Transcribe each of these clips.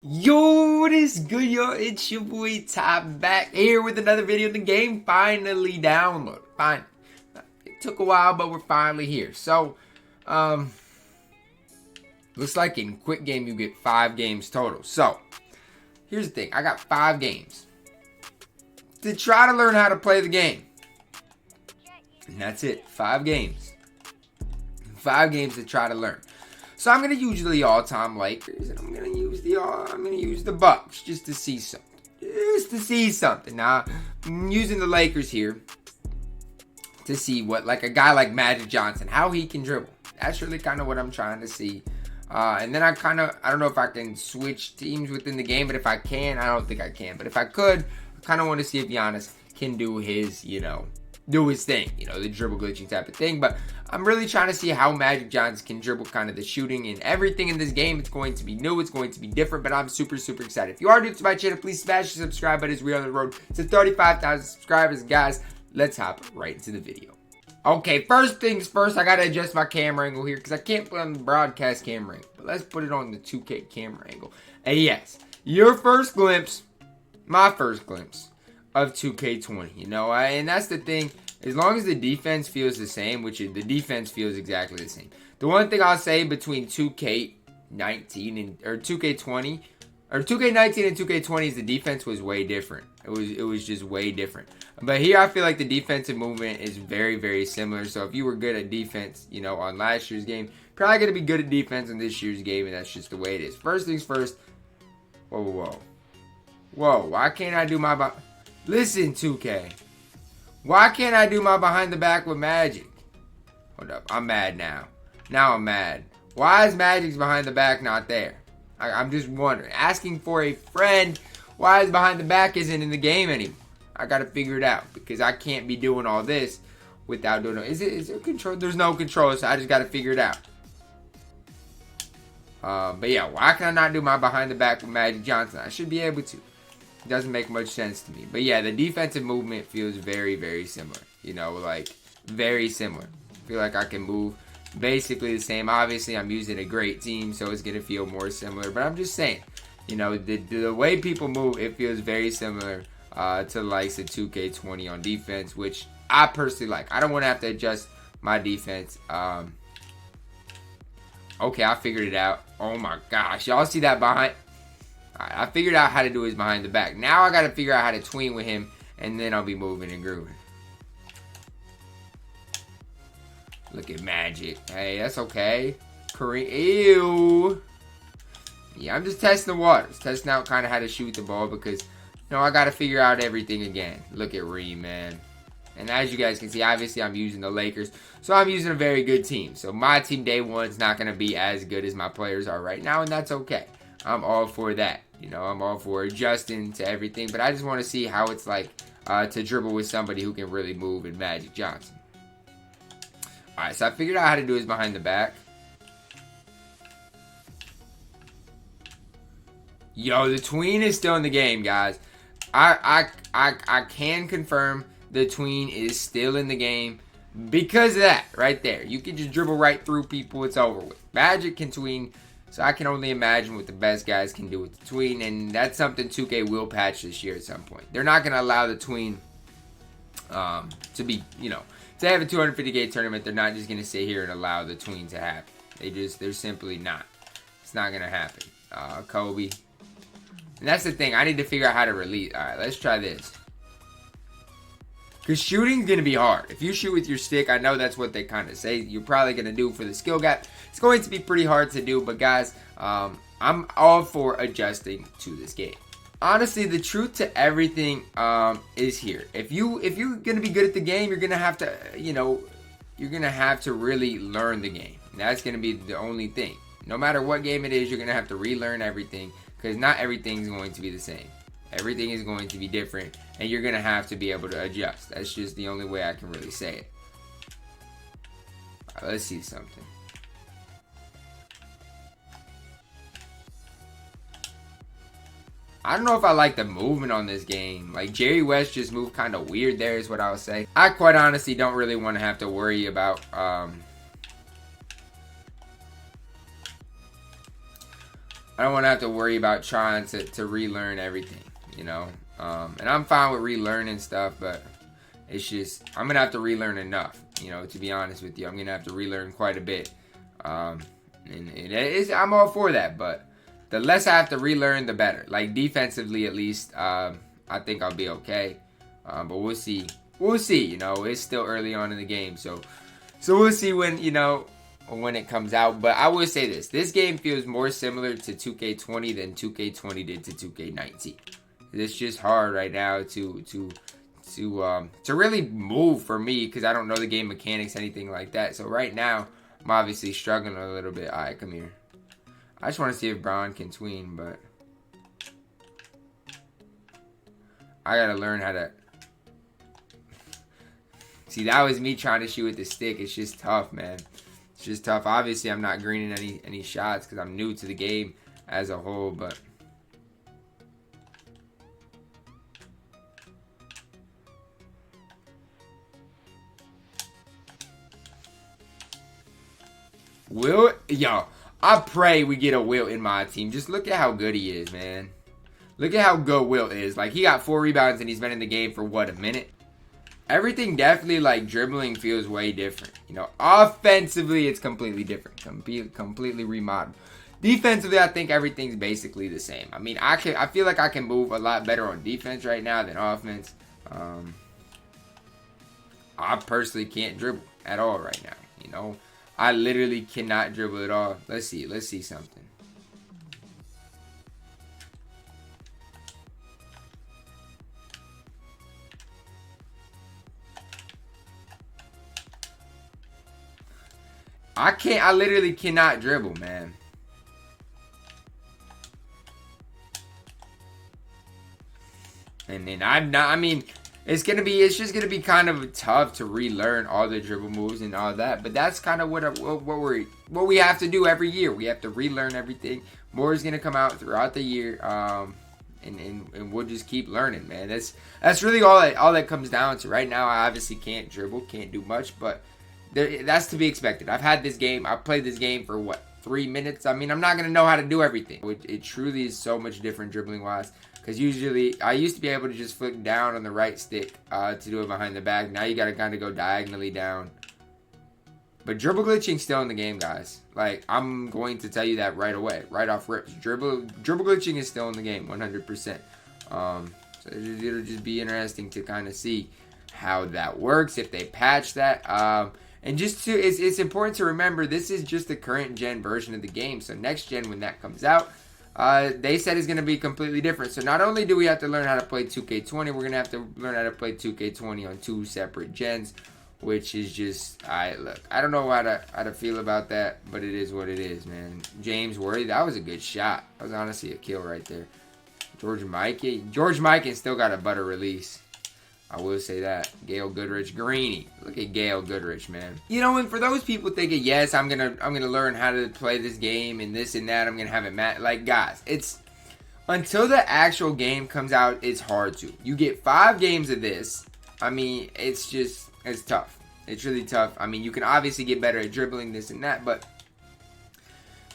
Yo, what is good, yo? It's your boy Ty back here with another video. The game finally downloaded. Fine. It took a while, but we're finally here. So, looks like in quick game you get 5 games total. So, here's the thing. I got 5 games to try to learn how to play the game. And that's it. 5 games. 5 games to try to learn. So I'm gonna use the all-time Lakers, and I'm gonna use the Bucks just to see something. Now I'm using the Lakers here to see what, like, a guy like Magic Johnson, how he can dribble. That's really kind of what I'm trying to see. And then I don't know if I can switch teams within the game, but if I can, I don't think I can. But if I could, I kind of want to see if Giannis can do his, do his thing, the dribble glitching type of thing. But I'm really trying to see how Magic Johnson can dribble, kind of the shooting and everything in this game. It's going to be new, it's going to be different, but I'm super excited. If you are new to my channel, please smash the subscribe button as we're on the road to 35,000 subscribers. Guys, let's hop right into the video. Okay, first things first, I gotta adjust my camera angle here because I can't put on the broadcast camera angle, but let's put it on the 2K camera angle. And yes, your first glimpse, my first glimpse of 2K20, and that's the thing. As long as the defense feels the same, which the defense feels exactly the same. The one thing I'll say between 2K19 or 2K20 or 2K19 and 2K20 is the defense was way different. It was just way different. But here I feel like the defensive movement is very similar. So if you were good at defense, on last year's game, probably gonna be good at defense in this year's game, and that's just the way it is. First things first. Whoa. Why can't I do my Listen, 2K. Why can't I do my behind the back with Magic? Hold up. I'm mad now. Now I'm mad. Why is Magic's behind the back not there? I'm just wondering. Asking for a friend. Why is behind the back isn't in the game anymore? I gotta figure it out because I can't be doing all this without doing it. Is there control? There's no control, so I just gotta figure it out. But yeah, why can I not do my behind the back with Magic Johnson? I should be able to. It doesn't make much sense to me. But yeah, the defensive movement feels very similar. Very similar. I feel like I can move basically the same. Obviously, I'm using a great team, so it's going to feel more similar. But I'm just saying, the way people move, it feels very similar to the likes of 2K20 on defense, which I personally like. I don't want to have to adjust my defense. Okay, I figured it out. Oh my gosh. Y'all see that behind? Alright, I figured out how to do his behind the back. Now I got to figure out how to tween with him, and then I'll be moving and grooving. Look at Magic. Hey, that's okay. Ew. Yeah, I'm just testing the waters. Testing out kind of how to shoot the ball because, I got to figure out everything again. Look at Reem, man. And as you guys can see, obviously I'm using the Lakers. So I'm using a very good team. So my team day one is not going to be as good as my players are right now, and that's okay. I'm all for that. I'm all for adjusting to everything. But I just want to see how it's like to dribble with somebody who can really move in Magic Johnson. Alright, so I figured out how to do his behind the back. Yo, the tween is still in the game, guys. I can confirm the tween is still in the game because of that right there. You can just dribble right through people. It's over with. Magic can tween. So I can only imagine what the best guys can do with the tween, and that's something 2K will patch this year at some point. They're not going to allow the tween to be, to have a 250K tournament. They're not just going to sit here and allow the tween to happen. They're simply not. It's not going to happen. Kobe. And that's the thing. I need to figure out how to release. All right, let's try this. Because shooting's going to be hard. If you shoot with your stick, I know that's what they kind of say you're probably going to do for the skill gap. It's going to be pretty hard to do, but guys, I'm all for adjusting to this game. Honestly, the truth to everything is here. If you're going to be good at the game, you're going to have to, you're going to have to really learn the game. And that's going to be the only thing. No matter what game it is, you're going to have to relearn everything because not everything's going to be the same. Everything is going to be different, and you're going to have to be able to adjust. That's just the only way I can really say it. All right, let's see something. I don't know if I like the movement on this game. Like, Jerry West just moved kind of weird there is what I would say. I quite honestly don't really want to have to worry about I don't want to have to worry about trying to relearn everything, you know. And I'm fine with relearning stuff, but it's just, I'm going to have to relearn enough, you know, to be honest with you. I'm going to have to relearn quite a bit. And I'm all for that, but the less I have to relearn, the better. Like, defensively, at least, I think I'll be okay. But we'll see. We'll see, you know. It's still early on in the game, so we'll see when, you know, when it comes out. But I will say this game feels more similar to 2K20 than 2K20 did to 2K19. It's just hard right now to really move for me, because I don't know the game mechanics, anything like that. So right now, I'm obviously struggling a little bit. All right, come here. I just want to see if Braun can tween, but I gotta learn how to. See, that was me trying to shoot with the stick. It's just tough, man. It's just tough. Obviously, I'm not greening any shots because I'm new to the game as a whole, but Will, yo, I pray we get a Wilt in my team. Just look at how good he is, man. Look at how good Wilt is. Like, he got 4 rebounds and he's been in the game for, what, a minute? Everything definitely, like, dribbling feels way different. You know, offensively, it's completely different. Completely remodeled. Defensively, I think everything's basically the same. I mean, I feel like I can move a lot better on defense right now than offense. I personally can't dribble at all right now, you know. I literally cannot dribble at all. Let's see something. I literally cannot dribble, man. And then I mean, it's just gonna be kind of tough to relearn all the dribble moves and all that. But that's kind of what we have to do every year. We have to relearn everything. More is gonna come out throughout the year, and we'll just keep learning, man. That's really all that comes down to. Right now, I obviously can't dribble, can't do much, but that's to be expected. I've played this game for what, 3 minutes? I mean, I'm not gonna know how to do everything. It truly is so much different dribbling wise. Because usually, I used to be able to just flick down on the right stick to do it behind the back. Now you got to kind of go diagonally down. But dribble glitching still in the game, guys. Like, I'm going to tell you that right away. Right off rips. Dribble glitching is still in the game, 100%. So it'll just be interesting to kind of see how that works, if they patch that. And it's important to remember, this is just the current gen version of the game. So next gen, when that comes out, they said it's going to be completely different. So not only do we have to learn how to play 2K20, we're going to have to learn how to play 2K20 on 2 separate gens, which is just, look, I don't know how to feel about that, but it is what it is, man. James Worthy, that was a good shot. That was honestly a kill right there. George Mikan still got a butter release. I will say that. Gail Goodrich, Greeny. Look at Gail Goodrich, man. You know, and for those people thinking, yes, I'm gonna learn how to play this game and this and that, I'm gonna have it like, guys, it's until the actual game comes out, it's hard to. You get 5 games of this. I mean, it's tough. It's really tough. I mean, you can obviously get better at dribbling this and that, but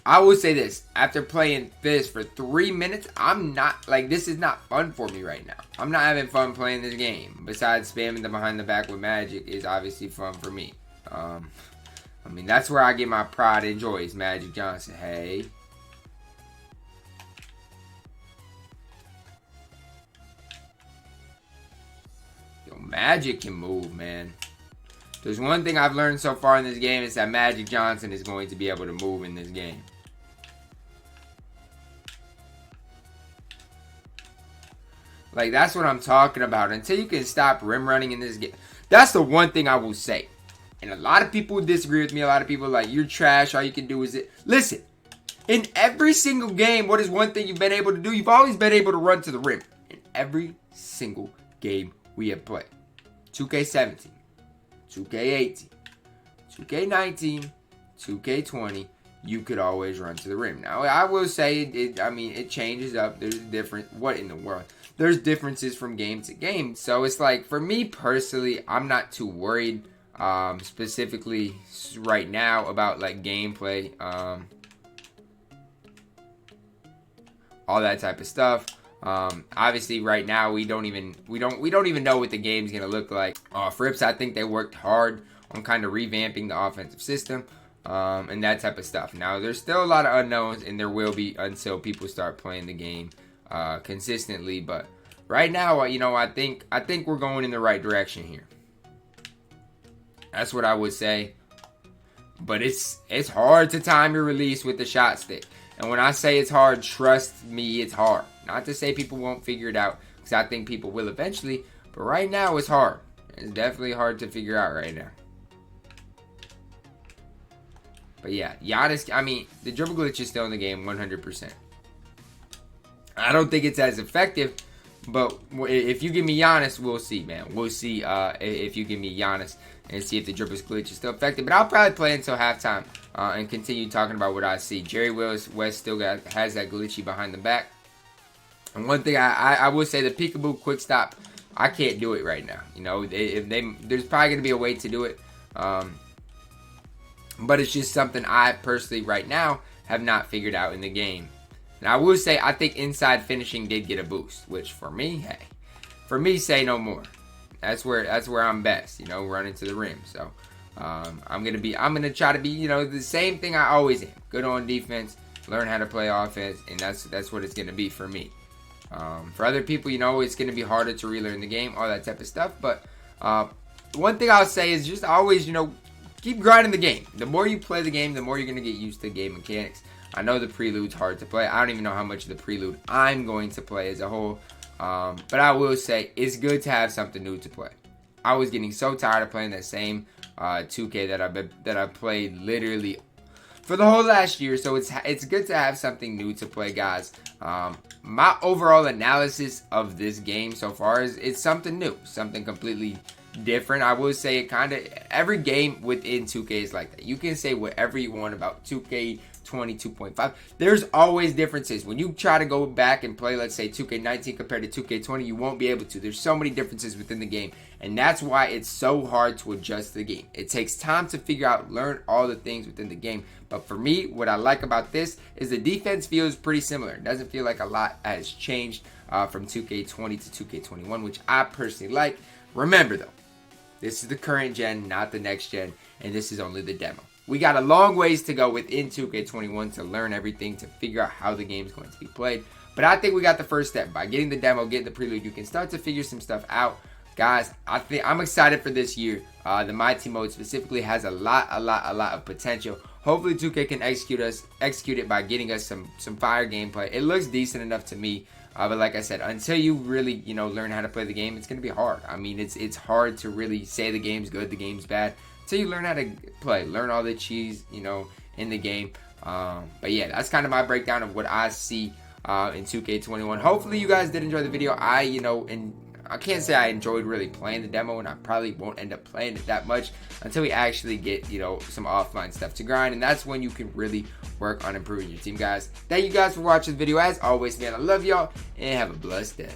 I will say this, after playing this for 3 minutes, I'm not, like, this is not fun for me right now. I'm not having fun playing this game. Besides spamming the behind the back with Magic is obviously fun for me. I mean, that's where I get my pride and joy, is Magic Johnson. Hey. Yo, Magic can move, man. There's one thing I've learned so far in this game, is that Magic Johnson is going to be able to move in this game. Like, that's what I'm talking about. Until you can stop rim running in this game. That's the one thing I will say. And a lot of people disagree with me. A lot of people are like, you're trash. All you can do is it. Listen. In every single game, what is one thing you've been able to do? You've always been able to run to the rim. In every single game we have played. 2K17. 2K18. 2K19. 2K20. You could always run to the rim. Now, I will say, it changes up. There's what in the world? There's differences from game to game. So it's like, for me personally, I'm not too worried specifically right now about like gameplay. all that type of stuff. Obviously right now we don't even know what the game's gonna look like. Frips, I think they worked hard on kind of revamping the offensive system, and that type of stuff. Now there's still a lot of unknowns, and there will be until people start playing the game consistently. But right now, you know, I think we're going in the right direction here. That's what I would say. But it's hard to time your release with the shot stick. And when I say it's hard, trust me, it's hard. Not to say people won't figure it out, because I think people will eventually. But right now, it's hard. It's definitely hard to figure out right now. But yeah, Giannis, I mean, the dribble glitch is still in the game 100%. I don't think it's as effective, but if you give me Giannis, we'll see, man. We'll see if you give me Giannis and see if the dribble glitch is still effective. But I'll probably play until halftime and continue talking about what I see. Jerry West still has that glitchy behind the back. And one thing I will say, the peekaboo quick stop, I can't do it right now. You know, there's probably going to be a way to do it. But it's just something I personally right now have not figured out in the game. And I will say, I think inside finishing did get a boost, which for me, hey, for me, say no more. That's where I'm best, you know, running to the rim. So I'm gonna try to be, you know, the same thing I always am. Good on defense, learn how to play offense, and that's what it's gonna be for me. For other people, you know, it's gonna be harder to relearn the game, all that type of stuff. But one thing I'll say is just always, you know, keep grinding the game. The more you play the game, the more you're gonna get used to game mechanics. I know the prelude's hard to play. I don't even know how much of the prelude I'm going to play as a whole. But I will say it's good to have something new to play. I was getting so tired of playing that same 2K that I played literally for the whole last year. So it's good to have something new to play, guys. My overall analysis of this game so far is it's something new, something completely different. I will say it kind of every game within 2K is like that. You can say whatever you want about 2K 22.5. There's always differences. When you try to go back and play, let's say 2K19 compared to 2K20, you won't be able to. There's so many differences within the game, and that's why it's so hard to adjust the game. It takes time to figure out, learn all the things within the game. But for me, what I like about this is the defense feels pretty similar. It doesn't feel like a lot has changed from 2K20 to 2K21, which I personally like. Remember though, this is the current gen, not the next gen, and this is only the demo. We got a long ways to go within 2K21 to learn everything, to figure out how the game is going to be played. But I think we got the first step. By getting the demo, getting the prelude, you can start to figure some stuff out. Guys, I'm excited for this year. The MyTEAM mode specifically has a lot of potential. Hopefully 2K can execute it by getting us some fire gameplay. It looks decent enough to me. But like I said, until you really, you know, learn how to play the game, it's going to be hard. I mean, it's hard to really say the game's good, the game's bad, until you learn how to play, learn all the cheese, you know, in the game. But yeah, that's kind of my breakdown of what I see in 2K21. Hopefully you guys did enjoy the video. I can't say I enjoyed really playing the demo, and I probably won't end up playing it that much until we actually get, you know, some offline stuff to grind, and that's when you can really work on improving your team, guys. Thank you guys for watching the video. As always, man, I love y'all, and have a blessed day.